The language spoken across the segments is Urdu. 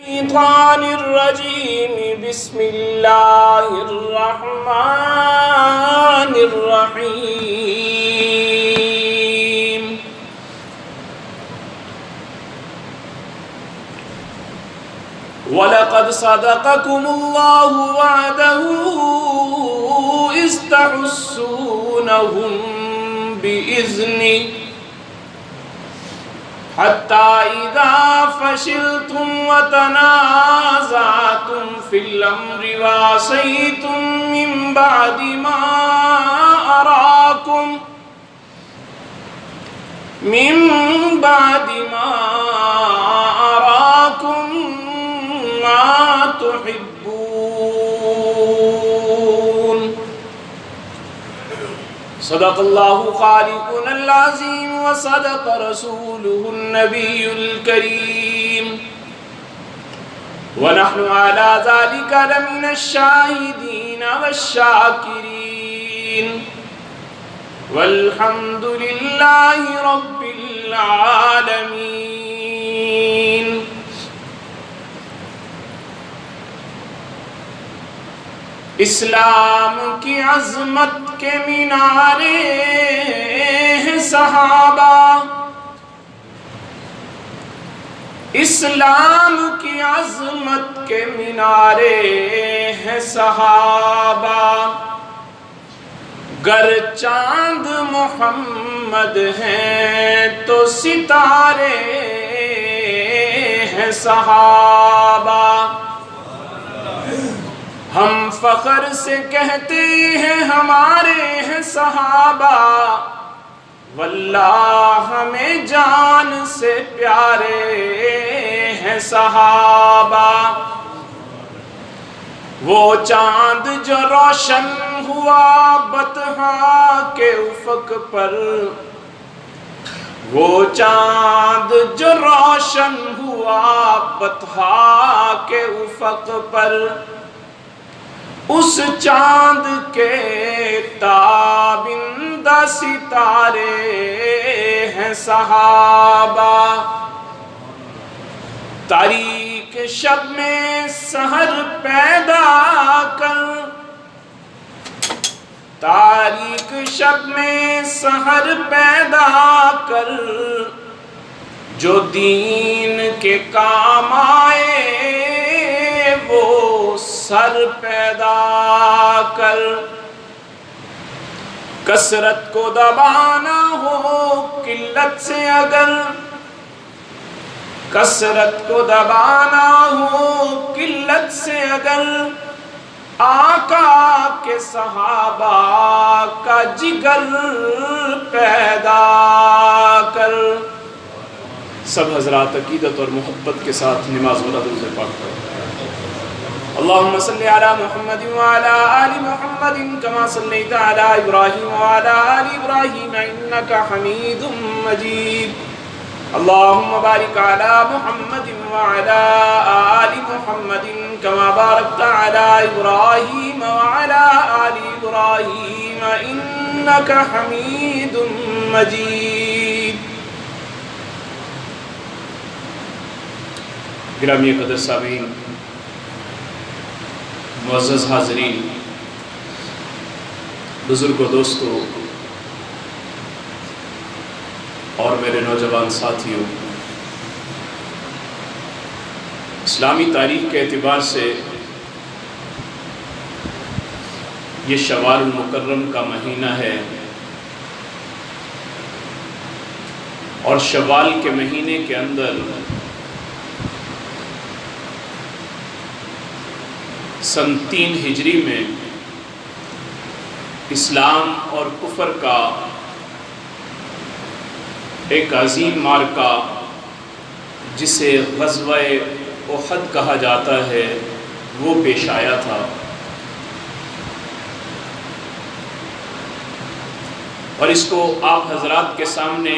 الشيطان الرجيم بسم الله الرحمن الرحيم ولقد صدقكم الله وعده إذ تحسونهم بإذنه حتى إذا فشلتم وتنازعتم في الأمر وعصيتم من بعد ما أراكم ما تحبون صدق الله خالقنا العظيم وصدق رسوله النبي الكريم ونحن على ذلك لمن الشاهدين والشاكرين والحمد لله رب العالمين اسلام کی عظمت کے مینارے ہیں صحابہ، اسلام کی عظمت کے مینارے ہیں صحابہ، گر چاند محمد ہیں تو ستارے ہیں صحابہ۔ ہم فخر سے کہتے ہیں ہمارے ہیں صحابہ، واللہ ہمیں جان سے پیارے ہیں صحابہ۔ وہ چاند جو روشن ہوا بطحا کے افق پر، وہ چاند جو روشن ہوا بطحا کے افق پر، اس چاند کے تابندہ ستارے ہیں صحابہ۔ تاریک شب میں سحر پیدا کر، تاریک شب میں سحر پیدا کر، جو دین کے کام آئے وہ سر پیدا کر۔ کثرت کو دبانا ہو قلت سے اگر، کثرت کو دبانا ہو قلت سے اگر، آقا کے صحابہ کا جگر پیدا کر۔ سب حضرات عقیدت اور محبت کے ساتھ نماز والا درود پاک پڑھیں۔ اللهم صل على محمد وعلى آل محمد كما صليت على إبراهيم وعلى آل إبراهيم إنك حميد مجيد اللهم بارك على محمد وعلى آل محمد كما باركت على إبراهيم وعلى آل إبراهيم إنك حميد مجيد۔ گرامی قدر سامعین، معزز حاضرین، بزرگ و دوستو اور میرے نوجوان ساتھیوں، اسلامی تاریخ کے اعتبار سے یہ شوال المکرم کا مہینہ ہے، اور شوال کے مہینے کے اندر سن 3 ہجری میں اسلام اور کفر کا ایک عظیم معرکہ جسے غزوہ احد کہا جاتا ہے وہ پیش آیا تھا، اور اس کو آپ حضرات کے سامنے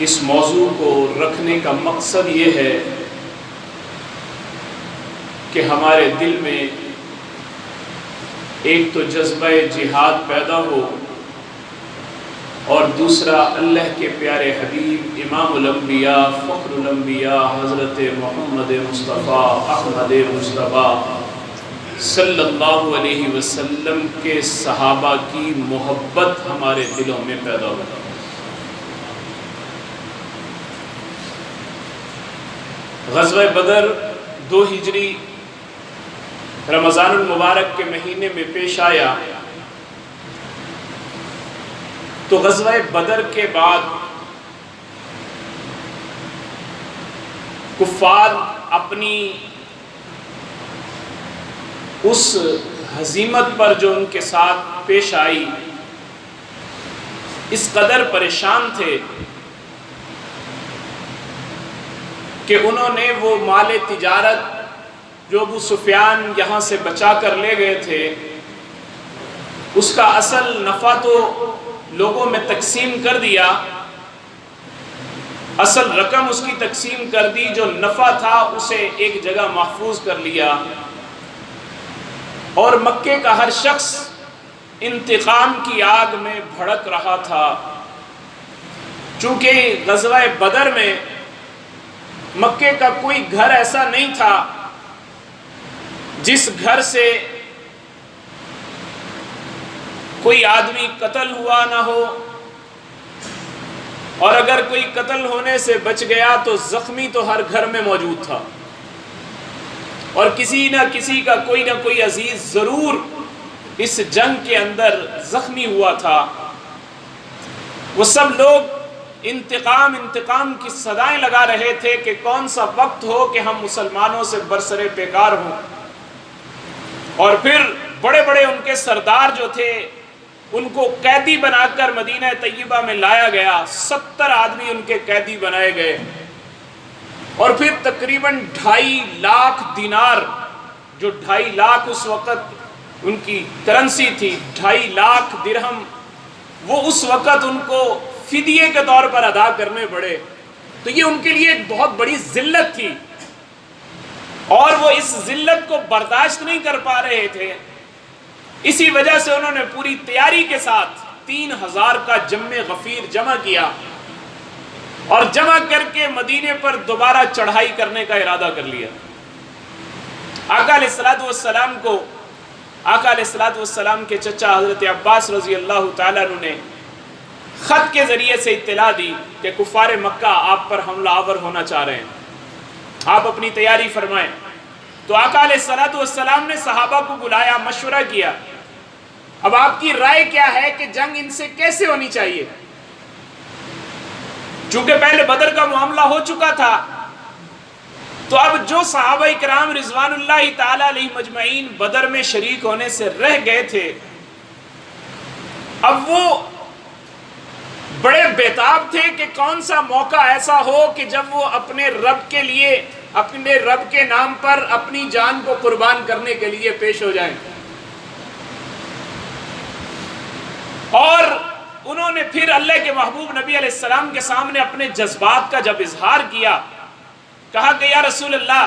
اس موضوع کو رکھنے کا مقصد یہ ہے کہ ہمارے دل میں ایک تو جذبہ جہاد پیدا ہو، اور دوسرا اللہ کے پیارے حبیب امام الانبیاء فخر الانبیاء حضرت محمد مصطفیٰ احمد مصطفیٰ صلی اللہ علیہ وسلم کے صحابہ کی محبت ہمارے دلوں میں پیدا ہو۔ غزوہ بدر 2 ہجری رمضان المبارک کے مہینے میں پیش آیا، تو غزوہ بدر کے بعد کفار اپنی اس ہزیمت پر جو ان کے ساتھ پیش آئی اس قدر پریشان تھے کہ انہوں نے وہ مال تجارت جو ابو سفیان یہاں سے بچا کر لے گئے تھے اس کا اصل نفع تو لوگوں میں تقسیم کر دیا، اصل رقم اس کی تقسیم کر دی، جو نفع تھا اسے ایک جگہ محفوظ کر لیا، اور مکے کا ہر شخص انتقام کی آگ میں بھڑک رہا تھا۔ چونکہ غزوہ بدر میں مکے کا کوئی گھر ایسا نہیں تھا جس گھر سے کوئی آدمی قتل ہوا نہ ہو، اور اگر کوئی قتل ہونے سے بچ گیا تو زخمی تو ہر گھر میں موجود تھا، اور کسی نہ کسی کا کوئی نہ کوئی عزیز ضرور اس جنگ کے اندر زخمی ہوا تھا۔ وہ سب لوگ انتقام کی صدائیں لگا رہے تھے کہ کون سا وقت ہو کہ ہم مسلمانوں سے برسر پیکار ہوں، اور پھر بڑے بڑے ان کے سردار جو تھے ان کو قیدی بنا کر مدینہ طیبہ میں لایا گیا، 70 آدمی ان کے قیدی بنائے گئے، اور پھر تقریباً 2.5 لاکھ دینار، جو 2.5 لاکھ اس وقت ان کی کرنسی تھی، 2.5 لاکھ درہم، وہ اس وقت ان کو فدیے کے طور پر ادا کرنے پڑے۔ تو یہ ان کے لیے ایک بہت بڑی ذلت تھی، اور وہ اس ذلت کو برداشت نہیں کر پا رہے تھے۔ اسی وجہ سے انہوں نے پوری تیاری کے ساتھ 3000 کا جم غفیر جمع کیا، اور جمع کر کے مدینے پر دوبارہ چڑھائی کرنے کا ارادہ کر لیا۔ آقا علیہ السلام کو آقا علیہ السلام کے چچا حضرت عباس رضی اللہ تعالیٰ عنہ نے خط کے ذریعے سے اطلاع دی کہ کفار مکہ آپ پر حملہ آور ہونا چاہ رہے ہیں، آپ اپنی تیاری فرمائیں۔ تو آقا علیہ السلام نے صحابہ کو بلایا، مشورہ کیا، اب آپ کی رائے کیا ہے کہ جنگ ان سے کیسے ہونی چاہیے؟ چونکہ پہلے بدر کا معاملہ ہو چکا تھا، تو اب جو صحابہ کرام رضوان اللہ تعالی علیہ مجمعین بدر میں شریک ہونے سے رہ گئے تھے، اب وہ بڑے بیتاب تھے کہ کون سا موقع ایسا ہو کہ جب وہ اپنے رب کے لیے، اپنے رب کے نام پر اپنی جان کو قربان کرنے کے لیے پیش ہو جائیں۔ اور انہوں نے پھر اللہ کے محبوب نبی علیہ السلام کے سامنے اپنے جذبات کا جب اظہار کیا، کہا کہ یا رسول اللہ،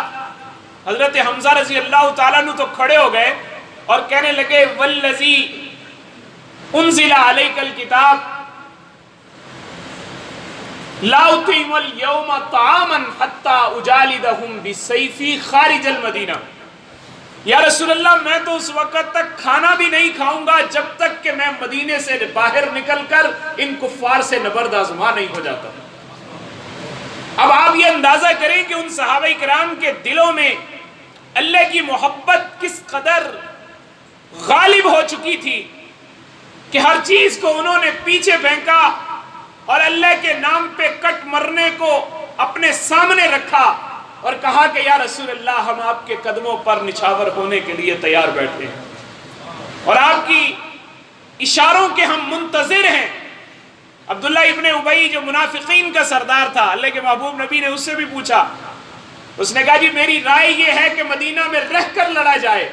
حضرت حمزہ رضی اللہ تعالیٰ عنہ تو کھڑے ہو گئے اور کہنے لگے والذی انزل علیک الکتاب لا اطعم اليوم طعاما حتى اجالدهم بسیفی خارج المدینہ۔ یا رسول اللہ، میں تو اس وقت تک کھانا بھی نہیں کھاؤں گا جب تک کہ میں مدینے سے باہر نکل کر ان کفار سے نبرد آزما نہیں ہو جاتا۔ اب آپ یہ اندازہ کریں کہ ان صحابہ کرام کے دلوں میں اللہ کی محبت کس قدر غالب ہو چکی تھی کہ ہر چیز کو انہوں نے پیچھے پھینکا اور اللہ کے نام پہ کٹ مرنے کو اپنے سامنے رکھا اور کہا کہ یا رسول اللہ، ہم آپ کے قدموں پر نچھاور ہونے کے لیے تیار بیٹھے ہیں اور آپ کی اشاروں کے ہم منتظر ہیں۔ عبداللہ ابن ابی جو منافقین کا سردار تھا، اللہ کے محبوب نبی نے اس سے بھی پوچھا، اس نے کہا جی میری رائے یہ ہے کہ مدینہ میں رہ کر لڑا جائے،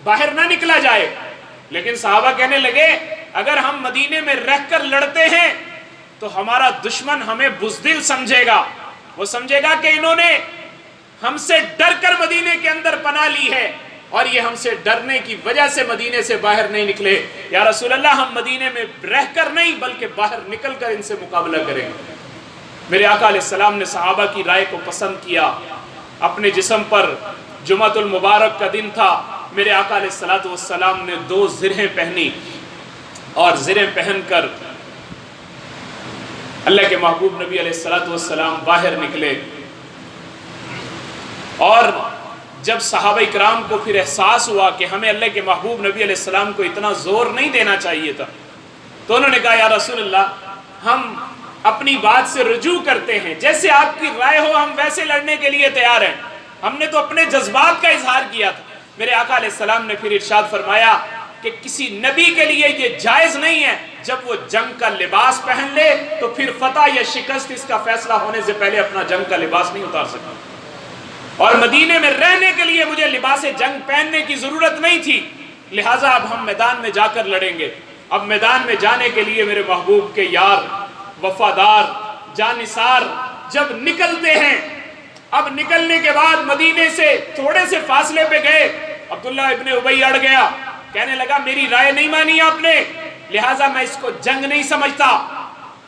باہر نہ نکلا جائے۔ لیکن صحابہ کہنے لگے اگر ہم مدینے میں رہ کر لڑتے ہیں تو ہمارا دشمن ہمیں بزدل سمجھے گا، وہ سمجھے گا کہ انہوں نے ہم سے ڈر کر مدینے کے اندر پناہ لی ہے، اور یہ ہم سے ڈرنے کی وجہ سے مدینے سے باہر نہیں نکلے، یا رسول اللہ ہم مدینے میں رہ کر نہیں بلکہ باہر نکل کر ان سے مقابلہ کریں گے۔ میرے آقا علیہ السلام نے صحابہ کی رائے کو پسند کیا، اپنے جسم پر جمعۃ المبارک کا دن تھا، میرے آقا علیہ السلام نے 2 زرہیں پہنی اور زرہیں پہن کر اللہ کے محبوب نبی علیہ السلام باہر نکلے۔ اور جب صحابہ کرام کو پھر احساس ہوا کہ ہمیں اللہ کے محبوب نبی علیہ السلام کو اتنا زور نہیں دینا چاہیے تھا، تو انہوں نے کہا یا رسول اللہ ہم اپنی بات سے رجوع کرتے ہیں، جیسے آپ کی رائے ہو ہم ویسے لڑنے کے لیے تیار ہیں، ہم نے تو اپنے جذبات کا اظہار کیا تھا۔ میرے آقا علیہ السلام نے پھر ارشاد فرمایا کہ کسی نبی کے لیے یہ جائز نہیں ہے جب وہ جنگ کا لباس پہن لے تو پھر فتح یا شکست اس کا فیصلہ ہونے سے پہلے اپنا جنگ کا لباس نہیں اتار سکتا، اور مدینے میں رہنے کے لیے مجھے لباس جنگ پہننے کی ضرورت نہیں تھی، لہٰذا اب ہم میدان میں جا کر لڑیں گے۔ اب میدان میں جانے کے لیے میرے محبوب کے یار، وفادار، جانثار جب نکلتے ہیں، اب نکلنے کے بعد مدینے سے تھوڑے سے فاصلے پہ گئے، عبداللہ ابن ابی اڑ گیا، کہنے لگا میری رائے نہیں مانی آپ نے، لہٰذا میں اس کو جنگ نہیں سمجھتا،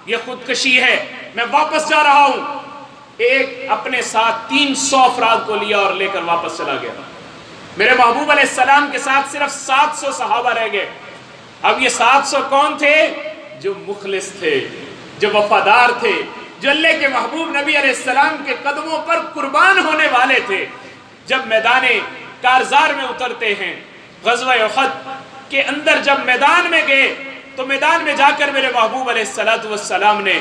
یہ خودکشی ہے، میں واپس جا رہا ہوں۔ ایک اپنے ساتھ 300 افراد کو لیا اور لے کر واپس چلا گیا۔ میرے محبوب علیہ السلام کے ساتھ صرف 700 صحابہ رہ گئے۔ اب یہ 700 کون تھے؟ جو مخلص تھے، جو وفادار تھے، جو اللہ کے محبوب نبی علیہ السلام کے قدموں پر قربان ہونے والے تھے۔ جب میدان کارزار میں اترتے ہیں، غزوہ احد کے اندر جب میدان میں گئے تو میدان میں جا کر میرے محبوب علیہ السلام نے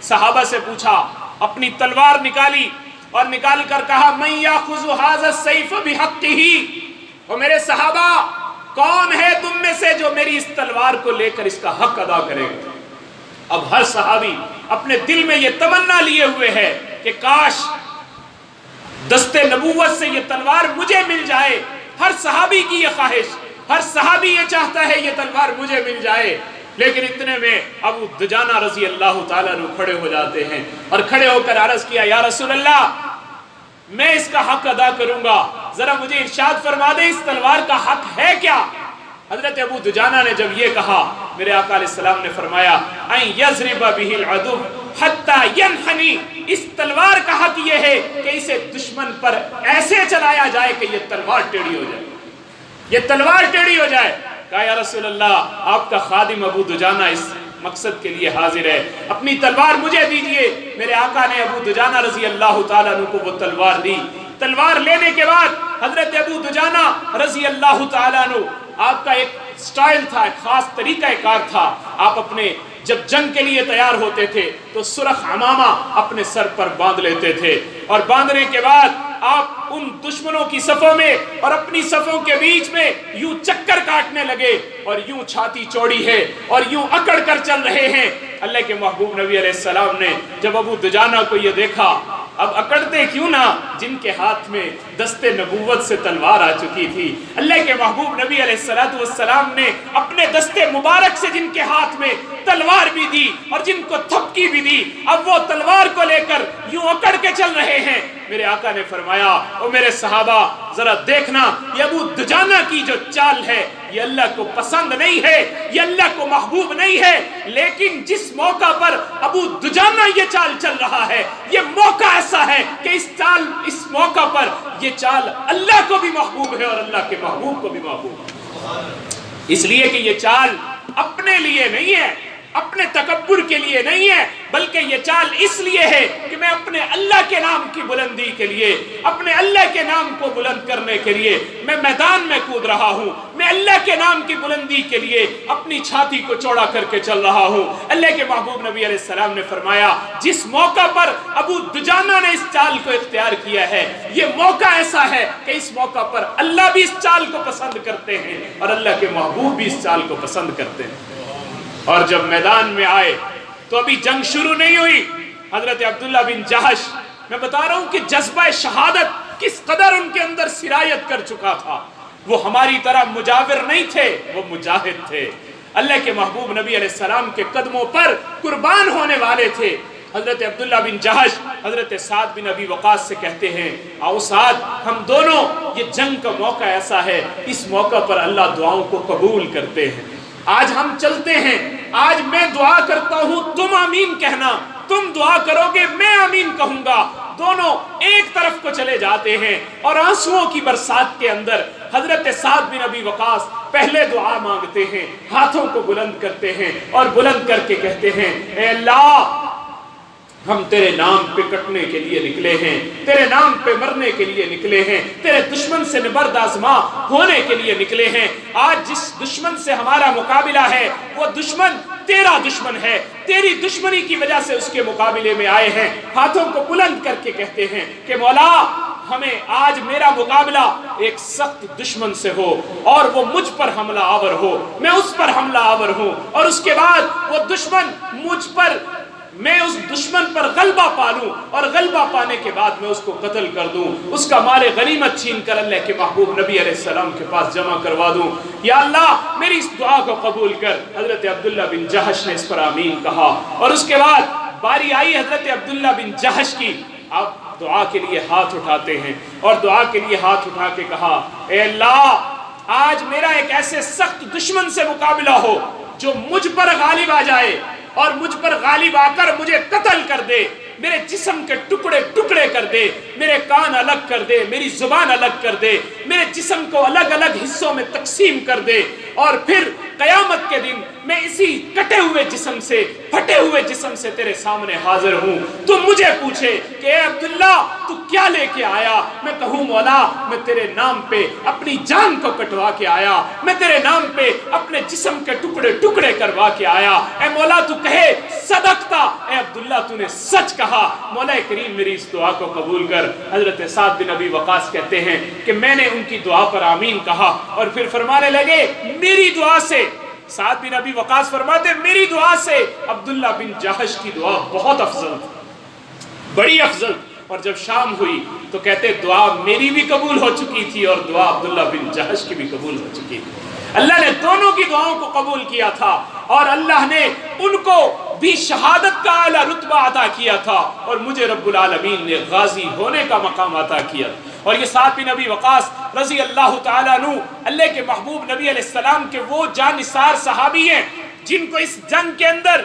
صحابہ سے پوچھا، اپنی تلوار نکالی اور نکال کر کہا من یاخذ ھذا السیف بحقہ، اور میرے صحابہ کون ہے تم میں سے جو میری اس تلوار کو لے کر اس کا حق ادا کرے گا؟ اب ہر صحابی اپنے دل میں یہ تمنا لیے ہوئے ہے کہ کاش دست نبوت سے یہ تلوار مجھے مل جائے۔ ہر صحابی کی یہ خواہش، ہر صحابی یہ چاہتا ہے یہ تلوار مجھے مل جائے۔ لیکن اتنے میں ابو دجانہ رضی اللہ تعالیٰ عنہ کھڑے ہو جاتے ہیں اور کھڑے ہو کر عرض کیا یا رسول اللہ میں اس کا حق ادا کروں گا، ذرا مجھے ارشاد فرما دے اس تلوار کا حق ہے کیا؟ حضرت ابو دجانہ نے جب یہ کہا، میرے آقا علیہ السلام نے فرمایا ان یضرب بہ العدو حتی ینحنی، اس تلوار کا حق یہ ہے کہ اسے دشمن پر ایسے چلایا جائے کہ یہ تلوار ٹیڑھی ہو جائے، یہ تلوار ٹیڑھی ہو جائے۔ کہا یا رسول اللہ آپ کا خادم ابو دجانہ اس مقصد کے لیے حاضر ہے، اپنی تلوار مجھے دیجئے۔ میرے آقا نے ابو دجانہ رضی اللہ تعالیٰ عنہ کو وہ تلوار دی۔ تلوار لینے کے بعد حضرت ابو دجانہ رضی اللہ تعالیٰ عنہ، آپ کا ایک سٹائل تھا، ایک خاص طریقہ کار تھا، آپ اپنے جب جنگ کے لیے تیار ہوتے تھے تو سرخ عمامہ اپنے سر پر باندھ لیتے تھے، اور باندھنے کے بعد آپ ان دشمنوں کی صفوں میں اور اپنی صفوں کے بیچ میں یوں چکر کاٹنے لگے اور یوں چھاتی چوڑی ہے اور یوں اکڑ کر چل رہے ہیں۔ اللہ کے محبوب نبی علیہ السلام نے جب ابو دجانہ کو یہ دیکھا، اب اکڑتے کیوں نہ جن کے ہاتھ میں دست نبوت سے تلوار آ چکی تھی، اللہ کے محبوب نبی علیہ السلام نے اپنے دست مبارک سے جن کے ہاتھ میں تلوار بھی دی اور جن کو تھپکی بھی دی، اب وہ تلوار کو لے کر یوں اکڑ کے چل رہے ہیں۔ میرے آقا نے فرمایا او میرے صحابہ ذرا دیکھنا، یہ ابو دجانہ کی جو چال ہے یہ اللہ کو پسند نہیں ہے، یہ اللہ کو محبوب نہیں ہے، لیکن جس موقع پر ابو دجانہ یہ چال چل رہا ہے یہ موقع ایسا ہے کہ اس موقع پر یہ چال اللہ کو بھی محبوب ہے اور اللہ کے محبوب کو بھی محبوب ہے، اس لیے کہ یہ چال اپنے لیے نہیں ہے، اپنے تکبر کے لیے نہیں ہے، بلکہ یہ چال اس لیے ہے کہ میں اپنے اللہ کے نام کی بلندی کے لیے، اپنے اللہ کے نام کو بلند کرنے کے لیے میں میدان میں کود رہا ہوں، میں اللہ کے نام کی بلندی کے لیے اپنی چھاتی کو چوڑا کر کے چل رہا ہوں۔ اللہ کے محبوب نبی علیہ السلام نے فرمایا جس موقع پر ابو دجانہ نے اس چال کو اختیار کیا ہے یہ موقع ایسا ہے کہ اس موقع پر اللہ بھی اس چال کو پسند کرتے ہیں اور اللہ کے محبوب بھی اس چال کو پسند کرتے ہیں۔ اور جب میدان میں آئے تو ابھی جنگ شروع نہیں ہوئی، حضرت عبداللہ بن جہش، میں بتا رہا ہوں کہ جذبہ شہادت کس قدر ان کے اندر سرایت کر چکا تھا، وہ ہماری طرح مجاور نہیں تھے، وہ مجاہد تھے، اللہ کے محبوب نبی علیہ السلام کے قدموں پر قربان ہونے والے تھے۔ حضرت عبداللہ بن جہش حضرت سعد بن ابی وقاص سے کہتے ہیں آؤ سعد ہم دونوں، یہ جنگ کا موقع ایسا ہے، اس موقع پر اللہ دعاؤں کو قبول کرتے ہیں، آج ہم چلتے ہیں، آج میں دعا کرتا ہوں تم آمین کہنا، تم دعا کرو گے میں آمین کہوں گا، دونوں ایک طرف کو چلے جاتے ہیں اور آنسوؤں کی برسات کے اندر حضرت سعد بن ابی وقاص پہلے دعا مانگتے ہیں، ہاتھوں کو بلند کرتے ہیں اور بلند کر کے کہتے ہیں اے اللہ ہم تیرے نام پہ کٹنے کے لیے نکلے ہیں، تیرے نام پہ مرنے کے لیے نکلے ہیں، تیرے دشمن سے نبرد آزما ہونے کے لیے نکلے ہیں، آج جس دشمن سے ہمارا مقابلہ ہے وہ دشمن تیرا دشمن ہے، تیری دشمنی کی وجہ سے اس کے مقابلے میں آئے ہیں، ہاتھوں کو بلند کر کے کہتے ہیں کہ مولا ہمیں آج میرا مقابلہ ایک سخت دشمن سے ہو اور وہ مجھ پر حملہ آور ہو، میں اس پر حملہ آور ہوں، اور اس کے بعد وہ دشمن مجھ پر، میں اس دشمن پر غلبہ پالوں اور غلبہ پانے کے بعد میں اس کو قتل کر دوں، اس کا مال غنیمت چھین کر اللہ کے محبوب نبی علیہ السلام کے پاس جمع کروا دوں، یا اللہ میری اس دعا کو قبول کر۔ حضرت عبداللہ بن جہش نے اس پر آمین کہا، اور اس کے بعد باری آئی حضرت عبداللہ بن جہش کی، آپ دعا کے لیے ہاتھ اٹھاتے ہیں اور دعا کے لیے ہاتھ اٹھا کے کہا اے اللہ آج میرا ایک ایسے سخت دشمن سے مقابلہ ہو جو مجھ پر غالب آ جائے اور مجھ پر غالب آ کر مجھے قتل کر دے، میرے جسم کے ٹکڑے ٹکڑے کر دے، میرے کان الگ کر دے، میری زبان الگ کر دے، میرے جسم کو الگ الگ حصوں میں تقسیم کر دے، اور پھر قیامت کے دن میں اسی کٹے ہوئے جسم سے، پھٹے ہوئے جسم سے تیرے سامنے حاضر ہوں، تو مجھے پوچھے کہ اے عبداللہ تو کیا لے کے آیا، میں کہوں مولا میں تیرے نام پہ اپنی جان کو کٹوا کے آیا، میں تیرے نام پہ اپنے جسم کے ٹکڑے ٹکڑے کروا کے آیا، اے مولا تو کہے صدقتا، اے عبداللہ تو نے سچ کہا، مولا کریم میری اس دعا کو قبول کر۔ حضرت سعد بن ابی وقاص کہتے ہیں کہ میں نے ان کی دعا پر آمین کہا اور پھر فرمانے لگے میری دعا سے، سعد بن ابی وقاص فرماتے میری دعا سے عبداللہ بن جہش کی دعا بہت افضل تھی، بڑی افضل، اور جب شام ہوئی تو کہتے دعا میری بھی قبول ہو چکی تھی اور دعا عبداللہ بن جہش کی بھی قبول ہو چکی تھی، اللہ نے دونوں کی دعاؤں کو قبول کیا تھا اور اللہ نے ان کو بھی شہادت کا اعلیٰ رتبہ عطا کیا تھا اور مجھے رب العالمین نے غازی ہونے کا مقام عطا کیا۔ اور یہ سعد بن ابی وقاص رضی اللہ تعالیٰ عنہ اللہ کے محبوب نبی علیہ السلام کے وہ جانثار صحابی ہیں جن کو اس جنگ کے اندر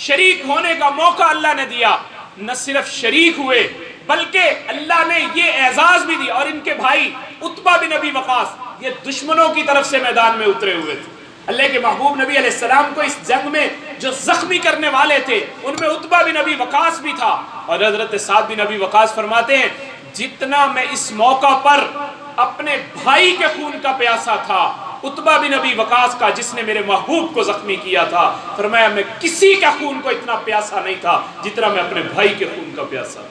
شریک ہونے کا موقع اللہ نے دیا، نہ صرف شریک ہوئے بلکہ اللہ نے یہ اعزاز بھی دیا، اور ان کے بھائی عتبہ بن ابی وقاص یہ دشمنوں کی طرف سے میدان میں اترے ہوئے تھے، اللہ کے محبوب نبی علیہ السلام کو اس جنگ میں جو زخمی کرنے والے تھے ان میں عتبہ بن ابی وقاص بھی تھا، اور حضرت سعد بن ابی وقاص فرماتے ہیں جتنا میں اس موقع پر اپنے بھائی کے خون کا پیاسا تھا عتبہ بن ابی وقاص کا جس نے میرے محبوب کو زخمی کیا تھا، فرمایا میں کسی کا خون کو اتنا پیاسا نہیں تھا جتنا میں اپنے بھائی کے خون کا پیاسا،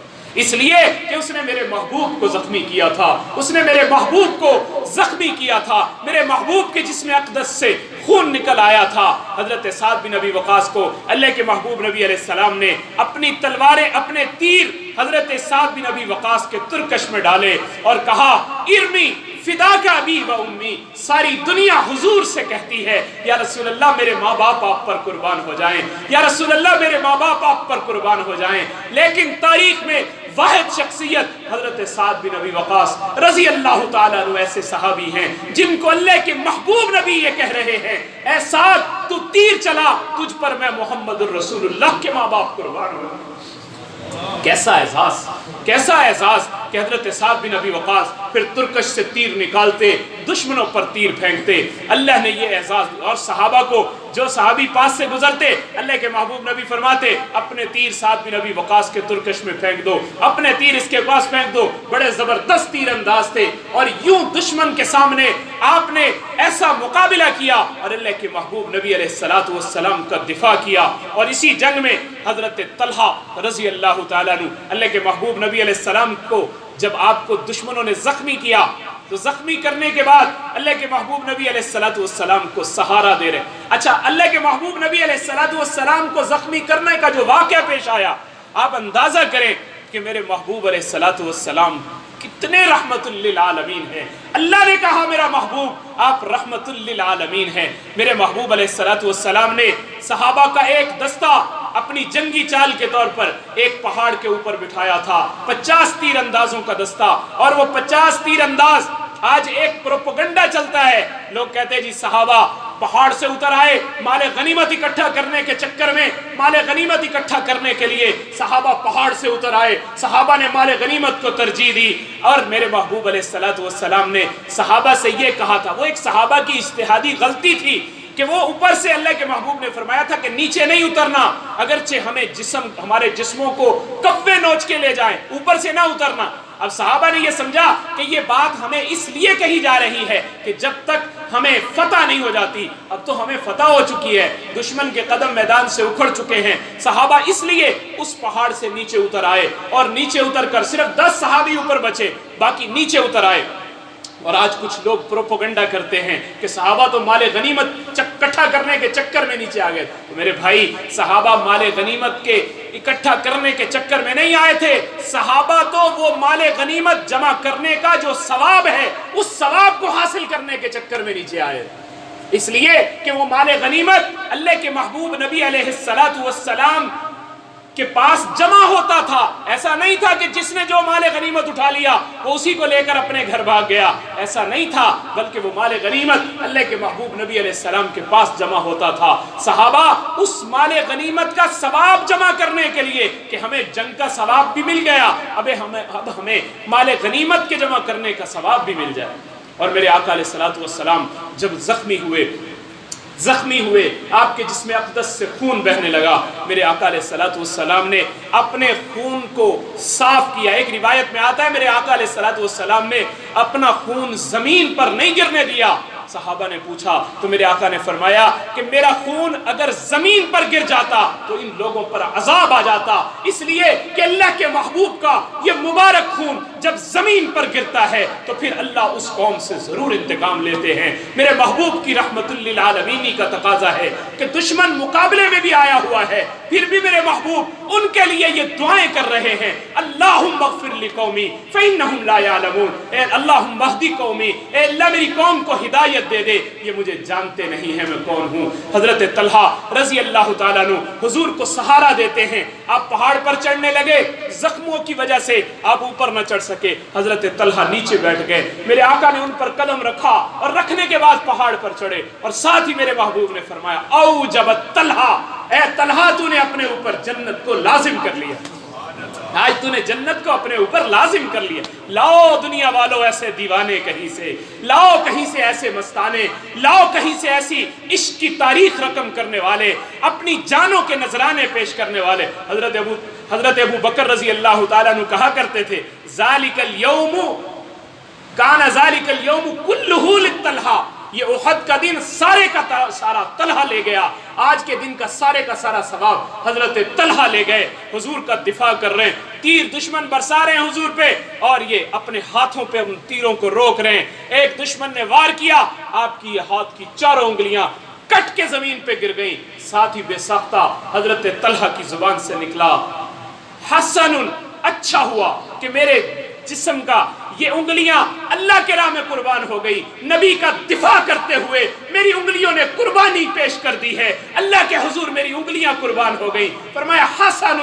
اس لیے کہ اس نے میرے محبوب کو زخمی کیا تھا، اس نے میرے محبوب کو زخمی کیا تھا، میرے محبوب کے جسم اقدس سے خون نکل آیا تھا۔ حضرت سعد بن ابی وقاص کو اللہ کے محبوب نبی علیہ السلام نے اپنی تلواریں، اپنے تیر حضرت سعد بن ابی وقاص کے ترکش میں ڈالے اور کہا ارمی فداک ابی و امی، ساری دنیا حضور سے کہتی ہے یا رسول اللہ میرے ماں باپ آپ پر قربان ہو جائیں، یا رسول اللہ میرے ماں باپ آپ پر قربان ہو جائیں، لیکن تاریخ میں واحد شخصیت حضرت سعد بن ابی وقاص رضی اللہ تعالیٰ عنہ ایسے صحابی ہیں جن کو اللہ کے محبوب نبی یہ کہہ رہے ہیں اے سعد تو تیر چلا، تجھ پر میں محمد الرسول اللہ کے ماں باپ قربان ہوں۔ کیسا اعزاز، کیسا اعزاز کہ حضرت سعد بن ابی وقاص پھر ترکش سے تیر نکالتے، دشمنوں پر تیر پھینکتے، اللہ نے یہ اعزاز دیا۔ اور صحابہ کو جو صحابی پاس سے گزرتے اللہ کے محبوب نبی فرماتے اپنے تیر سعد بن ابی وقاص کے ترکش میں پھینک دو، اپنے تیر اس کے پاس پھینک دو، بڑے زبردست تیر انداز تھے، اور یوں دشمن کے سامنے آپ نے ایسا مقابلہ کیا اور اللہ کے محبوب نبی علیہ السلام کا دفاع کیا۔ اور اسی جنگ میں حضرت طلحہ رضی اللہ تعالیٰ عنہ اللہ کے محبوب نبی علیہ السلام کو جب آپ کو دشمنوں نے زخمی کیا تو زخمی کرنے کے بعد اللہ کے محبوب نبی علیہ السلام کو سہارا دے رہے۔ اچھا، اللہ کے محبوب نبی علیہ السلام کو زخمی کرنے کا جو واقعہ پیش آیا، آپ اندازہ کریں کہ میرے محبوب علیہ السلام کتنے رحمت للعالمین ہیں۔ اللہ نے کہا میرا محبوب آپ رحمت للعالمین ہیں۔ میرے محبوب علیہ السلام نے صحابہ کا ایک دستہ اپنی جنگی چال کے طور پر ایک پہاڑ کے اوپر بٹھایا تھا 50 تیر اندازوں کا دستہ، اور وہ 50 تیر انداز آج ایک پروپیگنڈا چلتا ہے، لوگ کہتے ہیں جی صحابہ پہاڑ سے اتر آئے مال غنیمت اکٹھا کرنے کے چکر میں، مال غنیمت اکٹھا کرنے کے لیے صحابہ پہاڑ سے اتر آئے، صحابہ نے مال غنیمت کو ترجیح دی۔ اور میرے محبوب علیہ السلام نے صحابہ سے یہ کہا تھا، وہ ایک صحابہ کی اجتہادی غلطی تھی کہ وہ اوپر سے اللہ کے محبوب نے فرمایا تھا کہ نیچے نہیں اترنا، اگرچہ ہمارے جسموں کو کبے نوچ کے لے جائیں، اوپر سے نہ اترنا۔ اب صحابہ نے یہ سمجھا کہ یہ بات ہمیں اس لیے کہی جا رہی ہے کہ جب تک ہمیں فتح نہیں ہو جاتی، اب تو ہمیں فتح ہو چکی ہے، دشمن کے قدم میدان سے اکھڑ چکے ہیں، صحابہ اس لیے اس پہاڑ سے نیچے اتر آئے، اور نیچے اتر کر صرف 10 صحابی اوپر بچے، باقی نیچے اتر آئے۔ اور آج کچھ لوگ پروپیگنڈا کرتے ہیں کہ صحابہ تو مال غنیمت اکٹھا کرنے کے چکر میں نیچے آ گئے۔ تو میرے بھائی، صحابہ مال غنیمت کے اکٹھا کرنے کے چکر میں نہیں آئے تھے، صحابہ تو وہ مال غنیمت جمع کرنے کا جو ثواب ہے اس ثواب کو حاصل کرنے کے چکر میں نیچے آئے، اس لیے کہ وہ مال غنیمت اللہ کے محبوب نبی علیہ السلام کے پاس جمع ہوتا تھا۔ ایسا نہیں تھا کہ جس نے جو مال غنیمت اٹھا لیا وہ اسی کو لے کر اپنے گھر بھاگ گیا، ایسا نہیں تھا، بلکہ وہ مال غنیمت اللہ کے محبوب نبی علیہ السلام کے پاس جمع ہوتا تھا۔ صحابہ اس مال غنیمت کا ثواب جمع کرنے کے لیے کہ ہمیں جنگ کا ثواب بھی مل گیا، اب ہمیں مال غنیمت کے جمع کرنے کا ثواب بھی مل جائے۔ اور میرے آقا علیہ السلام جب زخمی ہوئے، آپ کے جسم اقدس سے خون بہنے لگا، میرے آقا علیہ السلام نے اپنے خون کو صاف کیا۔ ایک روایت میں آتا ہے میرے آقا علیہ السلام نے اپنا خون زمین پر نہیں گرنے دیا۔ صحابہ نے پوچھا تو میرے آقا نے فرمایا کہ میرا خون اگر زمین پر گر جاتا تو ان لوگوں پر عذاب آ جاتا، اس لیے کہ اللہ کے محبوب کا یہ مبارک خون جب زمین پر گرتا ہے تو پھر اللہ اس قوم سے ضرور انتقام لیتے ہیں۔ میرے محبوب کی رحمت للعالمین کا تقاضا ہے کہ دشمن مقابلے میں بھی آیا ہوا ہے، پھر بھی میرے محبوب ان کے لیے یہ دعائیں کر رہے ہیں، اللہم اغفر لقومی فإنہم لا یعلمون، اے اللہم اہدی قومی، اے اللہ میری قوم کو ہدایت دے دے، یہ مجھے جانتے نہیں ہیں میں کون ہوں۔ حضرت طلحہ رضی اللہ تعالیٰ عنہ حضور کو سہارا دیتے ہیں، آپ پہاڑ پر چڑھنے لگے، زخموں کی وجہ سے آپ اوپر نہ چڑھ سکے، حضرت طلحہ نیچے بیٹھ گئے، میرے آقا نے ان پر قدم رکھا اور رکھنے کے بعد پہاڑ پر چڑھے، اور ساتھ ہی میرے محبوب نے فرمایا اوجبت طلحہ، اے طلحہ تو نے اپنے اوپر جنت کو لازم کر لیا، آج تو نے جنت کو اپنے اوپر لازم کر لیا۔ لاؤ دنیا والوں ایسے دیوانے کہیں سے، لاؤ کہیں سے ایسے مستانے، لاؤ کہیں سے ایسی عشق کی تاریخ رقم کرنے والے، اپنی جانوں کے نذرانے پیش کرنے والے۔ حضرت ابو بکر رضی اللہ تعالیٰ عنہ کہا کرتے تھے ذالک اليوم کان ذالک اليوم کلہ للطلحہ، یہ احد کا دن سارے کا سارا طلحہ لے گیا، آج کے دن کا سارا ثواب حضرت طلحہ لے گئے، حضور کا دفاع کر رہے ہیں، تیر دشمن برسا رہے ہیں حضور پہ، اور یہ اپنے ہاتھوں پہ ان تیروں کو روک رہے ہیں۔ ایک دشمن نے وار کیا، آپ کی ہاتھ کی چاروں انگلیاں کٹ کے زمین پہ گر گئیں، ساتھ ہی بے ساختہ حضرت طلحہ کی زبان سے نکلا حسن، اچھا ہوا کہ میرے جسم کا یہ انگلیاں اللہ کے راہ میں قربان ہو گئی، نبی کا دفاع کرتے ہوئے میری انگلیوں نے قربانی پیش کر دی ہے، اللہ کے حضور میری انگلیاں قربان ہو گئی۔ فرمایا حسن،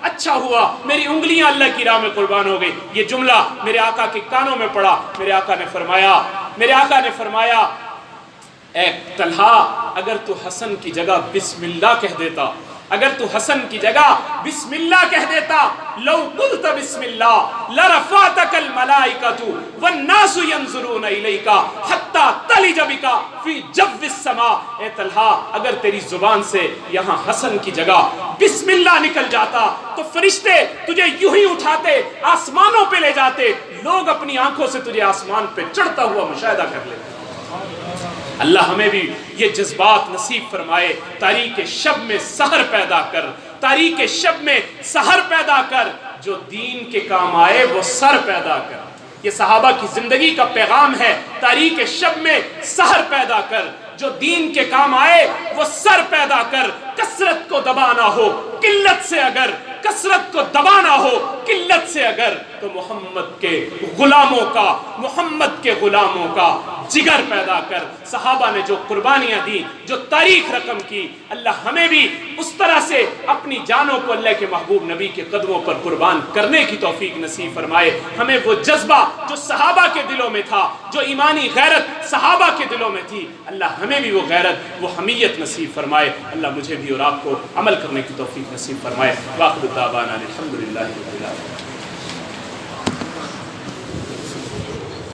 اچھا ہوا میری انگلیاں اللہ کی راہ میں قربان ہو گئی۔ یہ جملہ میرے آقا کے کانوں میں پڑا، میرے آقا نے فرمایا اے طلحہ اگر تو حسن کی جگہ بسم اللہ کہہ دیتا، اگر تو حسن کی جگہ بسم اللہ کہہ دیتا، لو قلت بسم اللہ لرفعتک الملائکۃ والناس ينظرون الیک حتی تلج بک فی جو السماء۔ اے طلحہ اگر تیری زبان سے یہاں حسن کی جگہ بسم اللہ نکل جاتا تو فرشتے تجھے یوں ہی اٹھاتے آسمانوں پہ لے جاتے، لوگ اپنی آنکھوں سے تجھے آسمان پہ چڑھتا ہوا مشاہدہ کر لیتے۔ اللہ ہمیں بھی یہ جذبات نصیب فرمائے، تاریک شب میں سحر پیدا کر، تاریک شب میں سحر پیدا کر، جو دین کے کام آئے وہ سر پیدا کر۔ یہ صحابہ کی زندگی کا پیغام ہے، تاریک شب میں سحر پیدا کر، جو دین کے کام آئے وہ سر پیدا کر۔ کثرت کو دبانا ہو قلت سے اگر، کثرت کو دبانا ہو قلت سے اگر، تو محمد کے غلاموں کا، محمد کے غلاموں کا جگر پیدا کر۔ صحابہ نے جو قربانیاں دی، جو تاریخ رقم کی، اللہ ہمیں بھی اس طرح سے اپنی جانوں کو اللہ کے محبوب نبی کے قدموں پر قربان کرنے کی توفیق نصیب فرمائے۔ ہمیں وہ جذبہ جو صحابہ کے دلوں میں تھا، جو ایمانی غیرت صحابہ کے دلوں میں تھی، اللہ ہمیں بھی وہ غیرت، وہ حمیت نصیب فرمائے۔ اللہ مجھے بھی اور آپ کو عمل کرنے کی توفیق نصیب فرمائے۔ وآخر دعوانا الحمدللہ رب العالمین۔